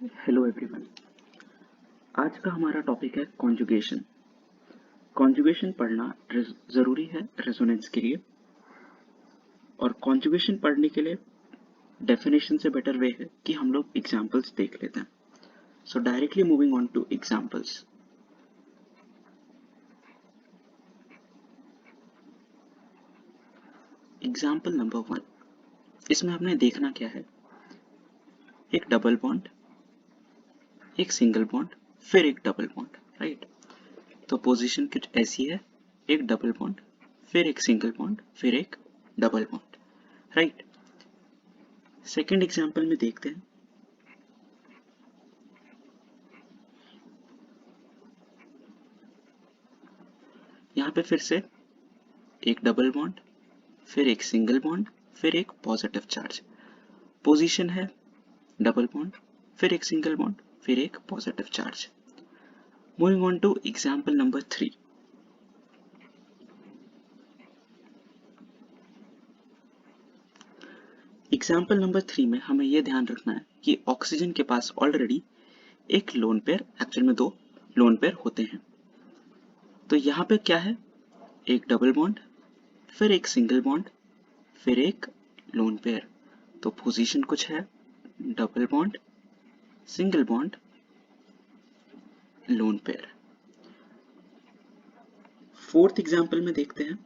Hello everyone. आज का हमारा टॉपिक है कॉन्जुगेशन। कॉन्जुगेशन पढ़ना ज़रूरी है रेजोनेंस के लिए, और कॉन्जुगेशन पढ़ने के लिए डेफिनेशन से बेटर वे है कि हम लोग एग्जांपल्स देख लेते हैं। सो directly moving on to examples. Example number 1, इसमें हमने देखना क्या है, एक डबल बॉन्ड, एक सिंगल बॉन्ड, फिर एक डबल बॉन्ड, राइट। तो पोजीशन कुछ ऐसी है, एक डबल बॉन्ड, फिर एक सिंगल बॉन्ड, फिर एक double bond, right. Second example में देखते हैं। यहाँ पे फिर से एक डबल बॉन्ड, फिर एक सिंगल बॉन्ड, फिर एक पॉजिटिव चार्ज। पोजीशन है डबल बॉन्ड, फिर एक सिंगल बॉन्ड, फिर एक positive charge. Moving on to example number 3। Example number 3 में हमें यह ध्यान रखना है कि ऑक्सीजन के पास ऑलरेडी एक लोन पेयर, एक्चुअल में 2 लोन पेयर होते हैं। तो यहाँ पे क्या है, एक डबल बॉन्ड, फिर एक सिंगल बॉन्ड, फिर एक लोन पेयर। तो पोजीशन कुछ है double bond, single bond, lone pair. Fourth example में देखते हैं।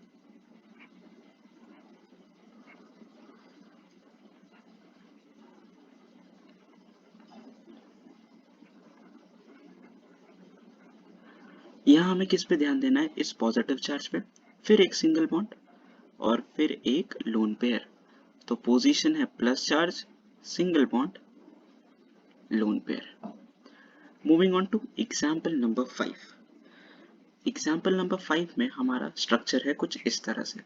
यहाँ हमें किस पे ध्यान देना है, इस पॉजिटिव चार्ज पे, फिर एक सिंगल बॉन्ड और फिर एक लोन पेयर। तो पोजीशन है plus charge, single bond, lone pair. Moving on to example number 5। Example number 5 में हमारा स्ट्रक्चर है कुछ इस तरह से,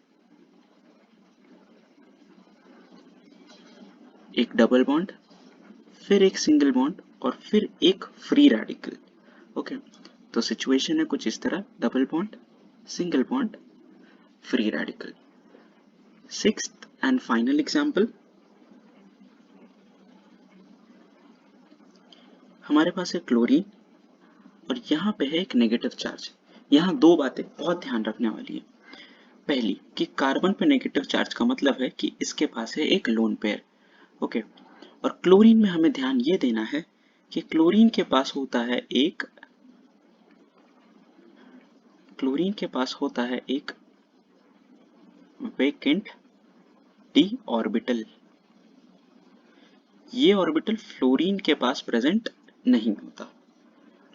एक डबल बॉन्ड, फिर एक सिंगल बॉन्ड और फिर एक फ्री रेडिकल। ओके, तो सिचुएशन है कुछ इस तरह, double bond, single bond, free radical. Sixth and final example, हमारे पास है क्लोरीन और यहाँ पे है एक नेगेटिव चार्ज। यहाँ 2 बातें बहुत ध्यान रखने वाली है। पहली कि कार्बन पे नेगेटिव चार्ज का मतलब है कि इसके पास है एक लोन पेयर, ओके। और क्लोरीन में हमें ध्यान ये देना है कि क्लोरीन के पास होता है एक वेकेंट डी ऑर्बिटल। ये ऑर्बिटल फ्लोरीन के पास प्रेजेंट नहीं होता,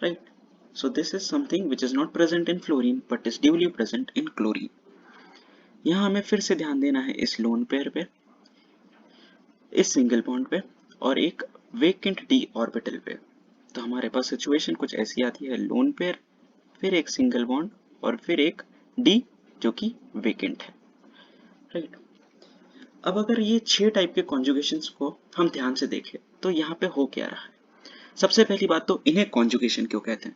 right. So this is something which is not present in fluorine but is duly present in chlorine. यहाँ हमें फिर से ध्यान देना है इस लोन पेयर पे, इस सिंगल बॉन्ड पे और एक वेकेंट डी ऑर्बिटल पे। तो हमारे पास सिचुएशन कुछ ऐसी आती है, लोन पेयर, फिर एक सिंगल बॉन्ड और फिर एक डी जो कि वेकेंट है, राइट। अब अगर ये 6 टाइप के कॉन्जुगेशंस को हम ध्यान से देखें तो यहाँ पे हो क्या रहा है। सबसे पहली बात तो इन्हें कॉन्जुगेशन क्यों कहते हैं।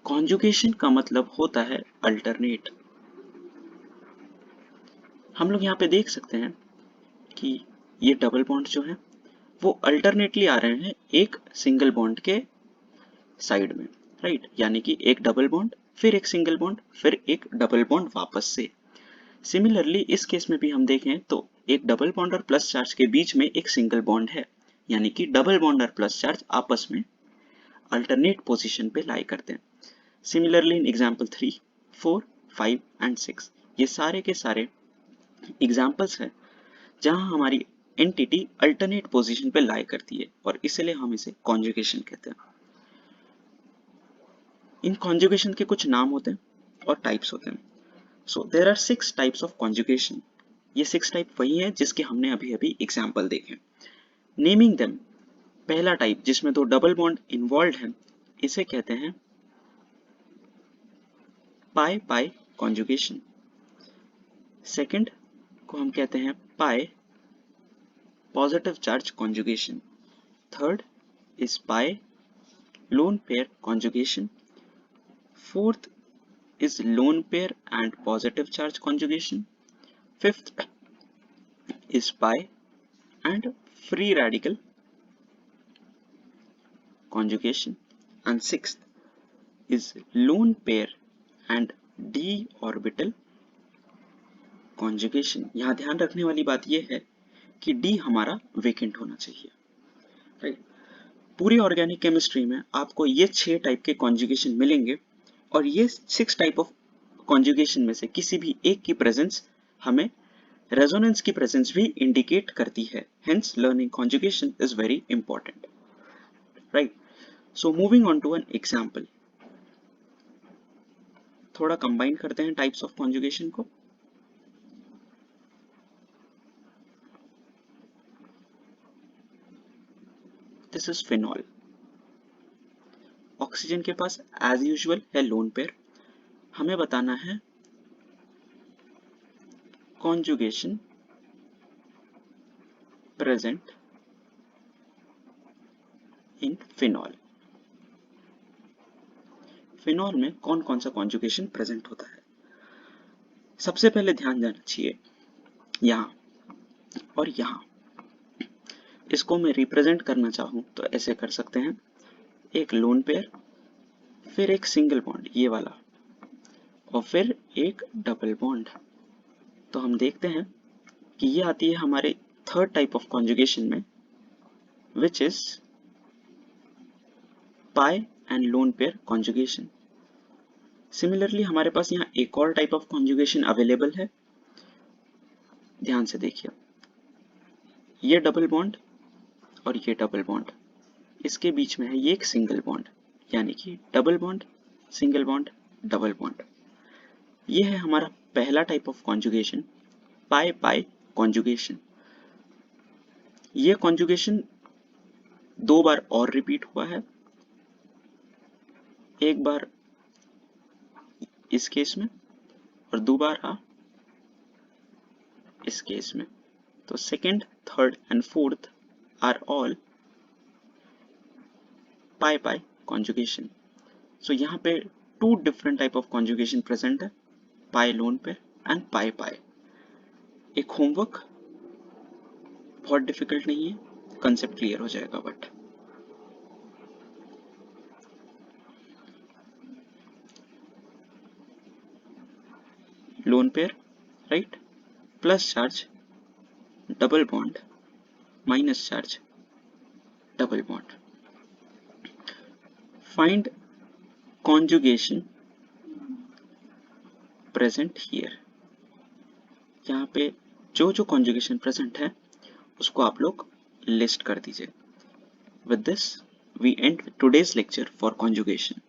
कॉन्जुगेशन का मतलब होता है अल्टरनेट। हम लोग यहाँ पे देख सकते हैं कि ये डबल बॉन्ड जो है वो अल्टरनेटली आ रहे हैं एक सिंगल बॉन्ड के साइड में, राइट। यानी कि एक डबल बॉन्ड, फिर एक सिंगल बॉन्ड, फिर एक डबल बॉन्ड वापस से। सिमिलरली इस केस में भी हम देखें तो एक डबल बॉन्ड और प्लस चार्ज के बीच में एक सिंगल बॉन्ड है, यानी कि डबल बॉन्ड और प्लस चार्ज आपस में अल्टरनेट पोजीशन पे लाई करते हैं। सिमिलरली इन एग्जांपल 3, 4, 5 एंड 6 ये सारे के सारे एग्जांपल्स हैं जहां हमारी एंटिटी अल्टरनेट पोजीशन पे लाई करती है और इसलिए हम इसे कॉन्जुगेशन कहते हैं। इन कॉन्जुगेशन के कुछ नाम होते हैं और टाइप्स होते हैं। So there are 6 types of conjugation. ये 6 टाइप वही है जिसके हमने अभी अभी एग्जांपल देखे। नेमिंग देम, पहला टाइप जिसमें 2 डबल बॉन्ड इन्वॉल्व है इसे कहते हैं पाई पाई कॉन्जुगेशन। सेकंड को हम कहते हैं pi positive charge conjugation. Third is pi lone pair conjugation. Fourth is lone pair and positive charge conjugation. Fifth is pi and free radical conjugation, and sixth is lone pair and d orbital conjugation. यहाँ ध्यान रखने वाली बात यह है कि d हमारा vacant होना चाहिए, राइट। पूरी ऑर्गेनिक केमिस्ट्री में आपको ये 6 टाइप के कॉन्जुगेशन मिलेंगे और ये 6 टाइप ऑफ कॉन्जुगेशन में से किसी भी एक की प्रेजेंस हमें रेजोनेंस की प्रेजेंस भी इंडिकेट करती है। Hence learning conjugation is very important, right. So moving on to an example, थोड़ा कंबाइन करते हैं टाइप्स ऑफ कॉन्जुगेशन को। This is phenol. ऑक्सीजन के पास एज यूजुअल है लोन पेयर, हमें बताना है conjugation present in phenol. Phenol में कौन कौन सा कॉन्जुगेशन प्रेजेंट होता है? सबसे पहले ध्यान देना चाहिए यहां और यहां। इसको मैं रिप्रेजेंट करना चाहूं तो ऐसे कर सकते हैं, एक लोन पेयर, फिर एक सिंगल बॉन्ड ये वाला, और फिर एक डबल बॉन्ड। तो हम देखते हैं कि ये आती है हमारे थर्ड टाइप ऑफ कॉन्जुगेशन में, which is pi and lone pair conjugation. Similarly हमारे पास यहाँ एक और टाइप ऑफ कॉन्जुगेशन अवेलेबल है, ध्यान से देखिए। ये डबल बॉन्ड और ये डबल बॉन्ड, इसके बीच में है ये एक सिंगल बॉन्ड, यानी कि double bond, single bond, double bond. ये है हमारा पहला type of conjugation, pi pi conjugation. ये कॉन्जुगेशन 2 बार और रिपीट हुआ है, एक बार इस केस में और दोबारा इस केस में। तो second, third and fourth are all pi pi conjugation. So यहाँ पे 2 different type of conjugation present है, pi lone pair and pi pi. एक होमवर्क, बहुत डिफिकल्ट नहीं है, कंसेप्ट क्लियर हो जाएगा। But lone pair, right, plus charge, double bond, minus charge, double bond. Find conjugation present here. यहाँ पे जो जो कॉन्जुगेशन प्रेजेंट है उसको आप लोग लिस्ट कर दीजिए। With this we end today's lecture for conjugation.